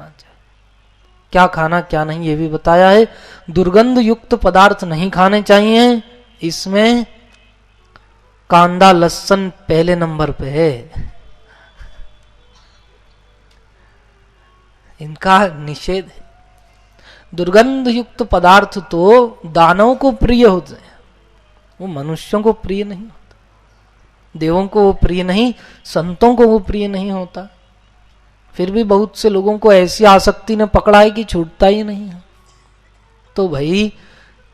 चाहिए। क्या खाना क्या नहीं ये भी बताया है। दुर्गंध युक्त पदार्थ नहीं खाने चाहिए। इसमें कांदा लहसुन पहले नंबर पे है। इनका निषेध है। दुर्गंध युक्त पदार्थ तो दानवों को प्रिय होते हैं, वो मनुष्यों को प्रिय नहीं होता। देवों को वो प्रिय नहीं, संतों को वो प्रिय नहीं होता। फिर भी बहुत से लोगों को ऐसी आसक्ति ने पकड़ा है कि छूटता ही नहीं है। तो भाई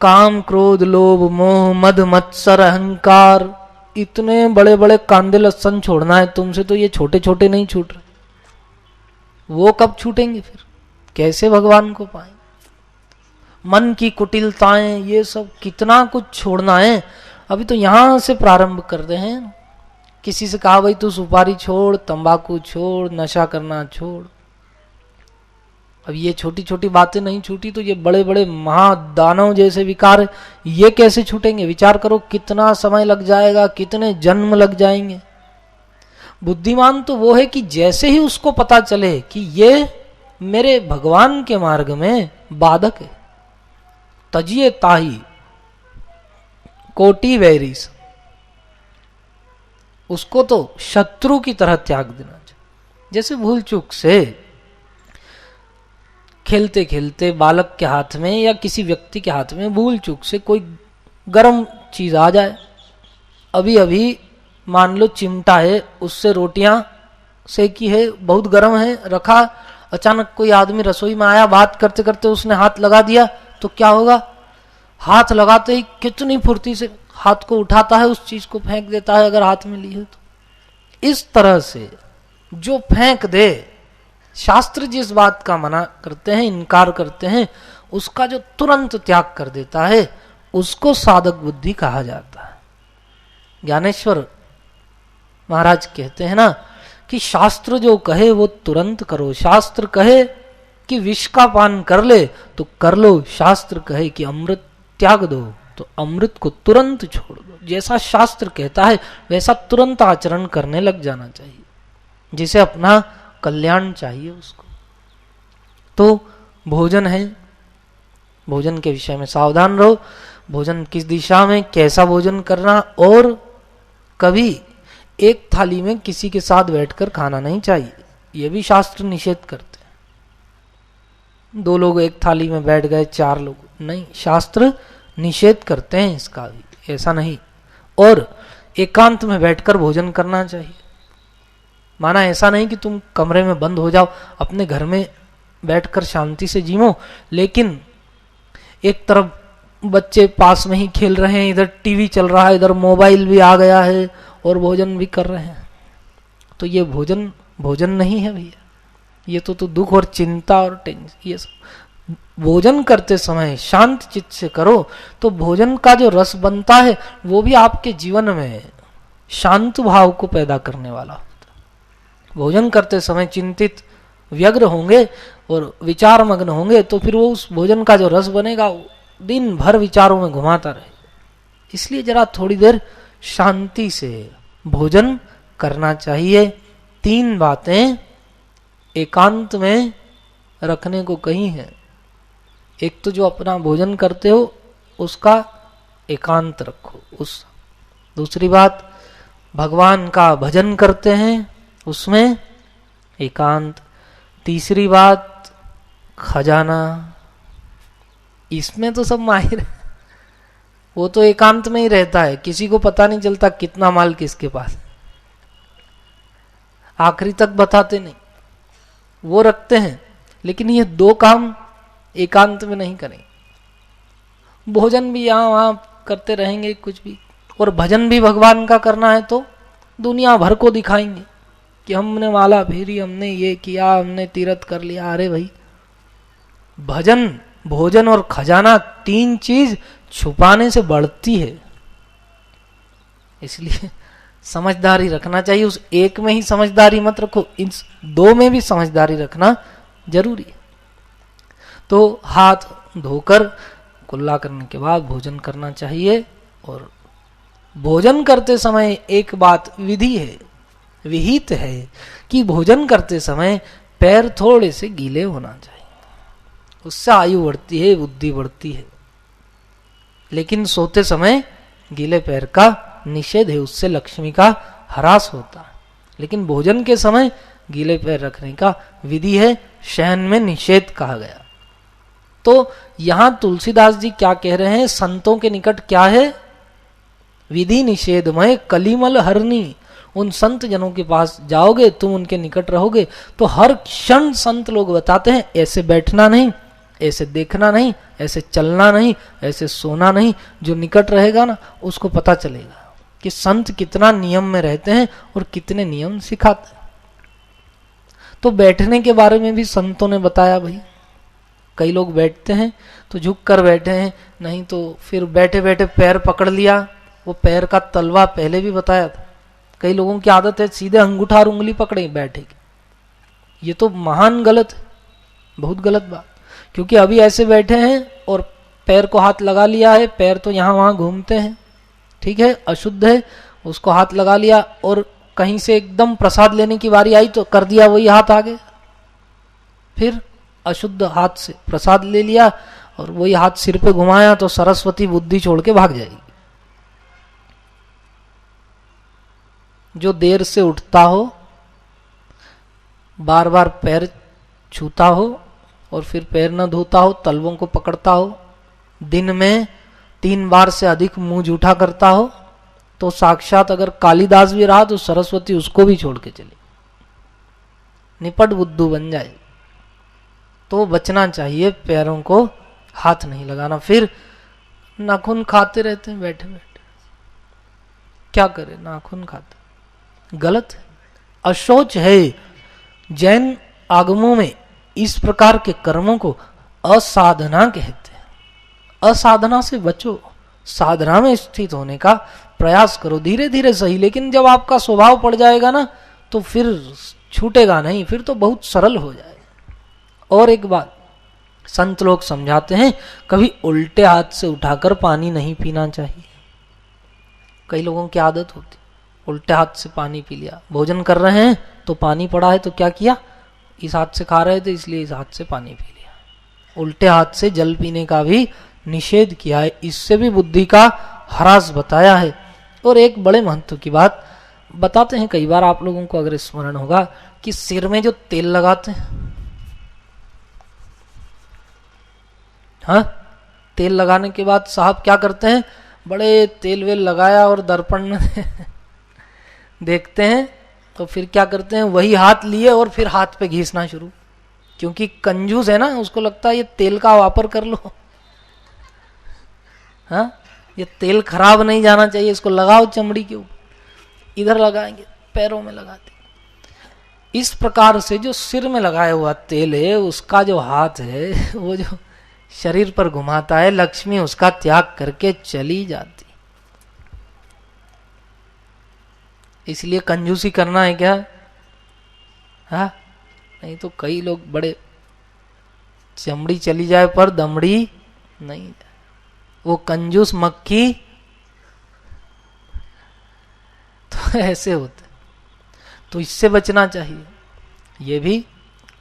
काम क्रोध लोभ मोह मद मत्सर अहंकार, इतने बड़े बड़े कांदे लहसुन छोड़ना है तुमसे, तो ये छोटे छोटे नहीं छूट रहे। वो कब छूटेंगे? फिर कैसे भगवान को पाएंगे? मन की कुटिलताएं, ये सब कितना कुछ छोड़ना है। अभी तो यहां से प्रारंभ कर रहे हैं। किसी से कहा भाई तू सुपारी छोड़, तंबाकू छोड़, नशा करना छोड़। अब ये छोटी छोटी बातें नहीं छूटी तो ये बड़े बड़े महादानव जैसे विकार ये कैसे छूटेंगे? विचार करो कितना समय लग जाएगा, कितने जन्म लग जाएंगे। बुद्धिमान तो वो है कि जैसे ही उसको पता चले कि ये मेरे भगवान के मार्ग में बाधक है, तजिए ताही कोटि वैरीस, उसको तो शत्रु की तरह त्याग देना चाहिए। जैसे भूल चूक से खेलते खेलते बालक के हाथ में या किसी व्यक्ति के हाथ में भूल चूक से कोई गर्म चीज आ जाए, अभी अभी मान लो चिमटा है, उससे रोटियां सेकी है, बहुत गर्म है, रखा, अचानक कोई आदमी रसोई में आया, बात करते करते उसने हाथ लगा दिया, तो क्या होगा? हाथ लगाते ही कितनी फुर्ती से हाथ को उठाता है, उस चीज को फेंक देता है अगर हाथ में ली है तो। इस तरह से जो फेंक दे, शास्त्र जिस बात का मना करते हैं, इनकार करते हैं, उसका जो तुरंत त्याग कर देता है, उसको साधक बुद्धि कहा जाता है। ज्ञानेश्वर महाराज कहते हैं ना कि शास्त्र जो कहे वो तुरंत करो। शास्त्र कहे कि विष का पान कर ले तो कर लो, शास्त्र कहे कि अमृत त्याग दो तो अमृत को तुरंत छोड़ दो। जैसा शास्त्र कहता है वैसा तुरंत आचरण करने लग जाना चाहिए, जिसे अपना कल्याण चाहिए उसको। तो भोजन है, भोजन के विषय में सावधान रहो। भोजन किस दिशा में, कैसा भोजन करना, और कभी एक थाली में किसी के साथ बैठकर खाना नहीं चाहिए, यह भी शास्त्र निषेध करते हैं। 2 लोग एक थाली में बैठ गए, 4 लोग नहीं, शास्त्र निषेध करते हैं इसका भी, ऐसा नहीं। और एकांत में बैठकर भोजन करना चाहिए। माना ऐसा नहीं कि तुम कमरे में बंद हो जाओ, अपने घर में बैठकर शांति से जीवो, लेकिन एक तरफ बच्चे पास में ही खेल रहे हैं, इधर टीवी चल रहा है, इधर मोबाइल भी आ गया है और भोजन भी कर रहे हैं, तो ये भोजन भोजन नहीं है भैया। ये तो दुख और चिंता और टेंशन। ये सब भोजन करते समय शांत चित्त से करो तो भोजन का जो रस बनता है वो भी आपके जीवन में शांत भाव को पैदा करने वाला होता है। भोजन करते समय चिंतित व्यग्र होंगे और विचार मग्न होंगे तो फिर वो उस भोजन का जो रस बनेगा दिन भर विचारों में घुमाता रहेगा। इसलिए जरा थोड़ी देर शांति से भोजन करना चाहिए। 3 बातें एकांत में रखने को कही हैं। एक तो जो अपना भोजन करते हो उसका एकांत रखो, उस दूसरी बात भगवान का भजन करते हैं उसमें एकांत, तीसरी बात खजाना, इसमें तो सब माहिर है, वो तो एकांत में ही रहता है, किसी को पता नहीं चलता कितना माल किसके पास, आखिरी तक बताते नहीं, वो रखते हैं। लेकिन ये 2 काम एकांत में नहीं करें। भोजन भी यहाँ वहाँ करते रहेंगे कुछ भी, और भजन भी भगवान का करना है तो दुनिया भर को दिखाएंगे कि हमने माला फेरी, हमने ये किया, हमने तीर्थ कर लिया। अरे भाई, भजन भोजन और खजाना 3 चीज छुपाने से बढ़ती है, इसलिए समझदारी रखना चाहिए। उस एक में ही समझदारी मत रखो, इन 2 में भी समझदारी रखना जरूरी है। तो हाथ धोकर कुल्ला करने के बाद भोजन करना चाहिए। और भोजन करते समय एक बात विधि है, विहित है कि भोजन करते समय पैर थोड़े से गीले होना चाहिए, उससे आयु बढ़ती है, बुद्धि बढ़ती है। लेकिन सोते समय गीले पैर का निषेध है, उससे लक्ष्मी का ह्रास होता है। लेकिन भोजन के समय गीले पैर रखने का विधि है, शयन में निषेध कहा गया। तो यहां तुलसीदास जी क्या कह रहे हैं, संतों के निकट क्या है, विधि निषेधमय कलिमल हरनी। उन संत जनों के पास जाओगे, तुम उनके निकट रहोगे, तो हर क्षण संत लोग बताते हैं ऐसे बैठना नहीं, ऐसे देखना नहीं, ऐसे चलना नहीं, ऐसे सोना नहीं। जो निकट रहेगा ना, उसको पता चलेगा कि संत कितना नियम में रहते हैं और कितने नियम सिखाते हैं। तो बैठने के बारे में भी संतों ने बताया भाई। कई लोग बैठते हैं तो झुक कर बैठे हैं, नहीं तो फिर बैठे बैठे पैर पकड़ लिया। वो पैर का तलवा पहले भी बताया था। कई लोगों की आदत है सीधे अंगूठा और उंगली पकड़े बैठेगी। ये तो महान गलत है, बहुत गलत बात। क्योंकि अभी ऐसे बैठे हैं और पैर को हाथ लगा लिया है, पैर तो यहाँ वहां घूमते हैं, ठीक है, अशुद्ध है, उसको हाथ लगा लिया और कहीं से एकदम प्रसाद लेने की बारी आई तो कर दिया वही हाथ आगे, फिर अशुद्ध हाथ से प्रसाद ले लिया और वही हाथ सिर पे घुमाया तो सरस्वती बुद्धि छोड़ के भाग जाएगी। जो देर से उठता हो, बार बार पैर छूता हो और फिर पैर न धोता हो, तलवों को पकड़ता हो, दिन में 3 बार से अधिक मुंह जूठा करता हो, तो साक्षात अगर कालिदास भी रहा तो सरस्वती उसको भी छोड़ के चली, निपट बुद्धू बन जाए। तो बचना चाहिए, पैरों को हाथ नहीं लगाना। फिर नाखून खाते रहते हैं बैठे बैठे, क्या करें, नाखून खाते, गलत है, अशोच है। जैन आगमों में इस प्रकार के कर्मों को असाधना कहते हैं। असाधना से बचो, साधना में स्थित होने का प्रयास करो, धीरे धीरे सही, लेकिन जब आपका स्वभाव पड़ जाएगा ना तो फिर छूटेगा नहीं, फिर तो बहुत सरल हो जाएगा। और एक बात संत लोग समझाते हैं, कभी उल्टे हाथ से उठाकर पानी नहीं पीना चाहिए। कई लोगों की आदत होती, उल्टे हाथ से पानी पी लिया। भोजन कर रहे हैं तो पानी पड़ा है तो क्या किया, इस हाथ से खा रहे थे इसलिए इस हाथ से पानी पी लिया। उल्टे हाथ से जल पीने का भी निषेध किया है, इससे भी बुद्धि का ह्रास बताया है। और एक बड़े महत्व की बात बताते हैं, कई बार आप लोगों को अगर स्मरण होगा कि सिर में जो तेल लगाते हैं, हाँ, तेल लगाने के बाद साहब क्या करते हैं, बड़े तेल वेल लगाया और दर्पण में देखते हैं तो फिर क्या करते हैं, वही हाथ लिए और फिर हाथ पे घिसना शुरू। क्योंकि कंजूस है ना, उसको लगता है ये तेल का वापर कर लो, हाँ, ये तेल खराब नहीं जाना चाहिए, इसको लगाओ चमड़ी के ऊपर, इधर लगाएंगे, पैरों में लगाते। इस प्रकार से जो सिर में लगाया हुआ तेल है, उसका जो हाथ है वो जो शरीर पर घुमाता है, लक्ष्मी उसका त्याग करके चली जाती। इसलिए कंजूसी करना है क्या, हाँ, नहीं तो कई लोग बड़े चमड़ी चली जाए पर दमड़ी नहीं जाए, वो कंजूस मक्खी तो ऐसे होते। तो इससे बचना चाहिए, ये भी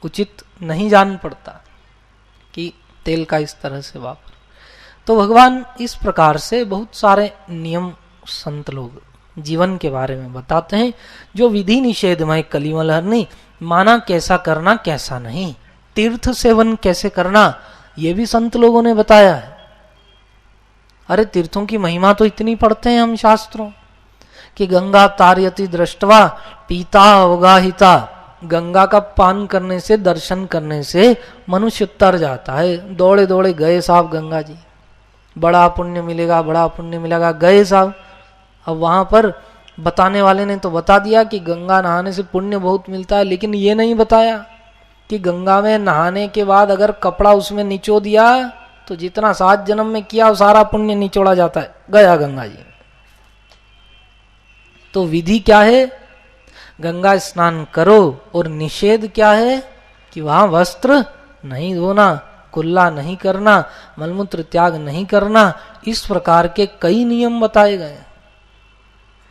उचित नहीं जान पड़ता कि तेल का इस तरह से वापर। तो भगवान इस प्रकार से बहुत सारे नियम संत लोग जीवन के बारे में बताते हैं, जो विधि निषेधमय कलिमल हरनी, माना कैसा करना कैसा नहीं, तीर्थ सेवन कैसे करना, ये भी संत लोगों ने बताया है। अरे तीर्थों की महिमा तो इतनी पढ़ते हैं हम शास्त्रों कि गंगा तारयति दृष्टवा पीता अवगाहिता, गंगा का पान करने से, दर्शन करने से मनुष्य तर जाता है। दौड़े दौड़े गए साहब गंगा जी, बड़ा पुण्य मिलेगा, बड़ा पुण्य मिलेगा, गए साहब। अब वहां पर बताने वाले ने तो बता दिया कि गंगा नहाने से पुण्य बहुत मिलता है, लेकिन ये नहीं बताया कि गंगा में नहाने के बाद अगर कपड़ा उसमें निचो दिया तो जितना 7 जन्म में किया वो सारा पुण्य निचोड़ा जाता है, गया गंगा जी। तो विधि क्या है, गंगा स्नान करो, और निषेध क्या है कि वहां वस्त्र नहीं धोना, कुल्ला नहीं करना, मलमूत्र त्याग नहीं करना। इस प्रकार के कई नियम बताए गए।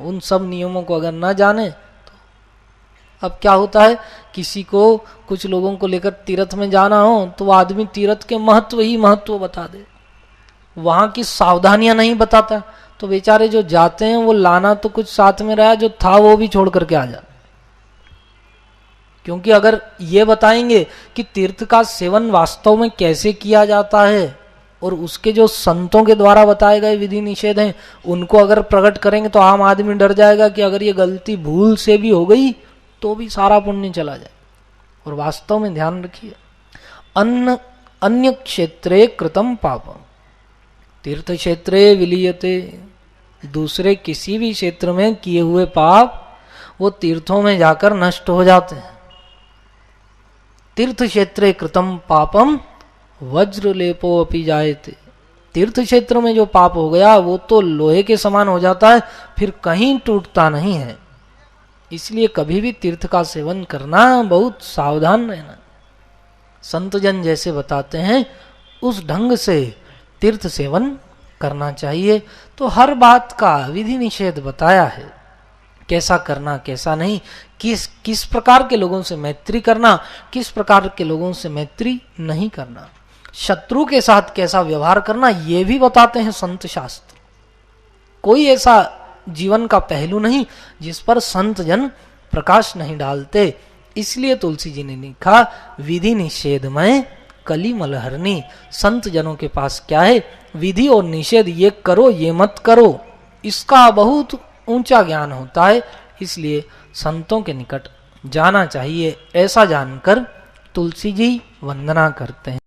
उन सब नियमों को अगर न जाने तो अब क्या होता है, किसी को कुछ लोगों को लेकर तीर्थ में जाना हो तो वो आदमी तीर्थ के महत्व ही महत्व बता दे, वहां की सावधानियां नहीं बताता, तो बेचारे जो जाते हैं वो लाना तो कुछ साथ में रहा, जो था वो भी छोड़ करके आ जाते। क्योंकि अगर ये बताएंगे कि तीर्थ का सेवन वास्तव में कैसे किया जाता है और उसके जो संतों के द्वारा बताए गए विधि निषेध हैं उनको अगर प्रकट करेंगे तो आम आदमी डर जाएगा कि अगर ये गलती भूल से भी हो गई तो भी सारा पुण्य चला जाए। और वास्तव में ध्यान रखिए, अन्य क्षेत्रे कृतम पापम तीर्थ क्षेत्रे विलीयते, दूसरे किसी भी क्षेत्र में किए हुए पाप वो तीर्थों में जाकर नष्ट हो जाते हैं। तीर्थ क्षेत्रे कृतम पापम वज्रलेपो अपि जायते, तीर्थ क्षेत्र में जो पाप हो गया वो तो लोहे के समान हो जाता है, फिर कहीं टूटता नहीं है। इसलिए कभी भी तीर्थ का सेवन करना बहुत सावधान रहना। संत जन जैसे बताते हैं उस ढंग से तीर्थ सेवन करना चाहिए। तो हर बात का विधि निषेध बताया है, कैसा करना कैसा नहीं, किस प्रकार के लोगों से मैत्री करना, किस प्रकार के लोगों से मैत्री नहीं करना, शत्रु के साथ कैसा व्यवहार करना, ये भी बताते हैं संत शास्त्र। कोई ऐसा जीवन का पहलू नहीं जिस पर संत जन प्रकाश नहीं डालते। इसलिए तुलसी जी ने लिखा विधि निषेध में कली मलहरनी, संत जनों के पास क्या है, विधि और निषेध, ये करो ये मत करो, इसका बहुत ऊंचा ज्ञान होता है। इसलिए संतों के निकट जाना चाहिए। ऐसा जानकर तुलसी जी वंदना करते हैं।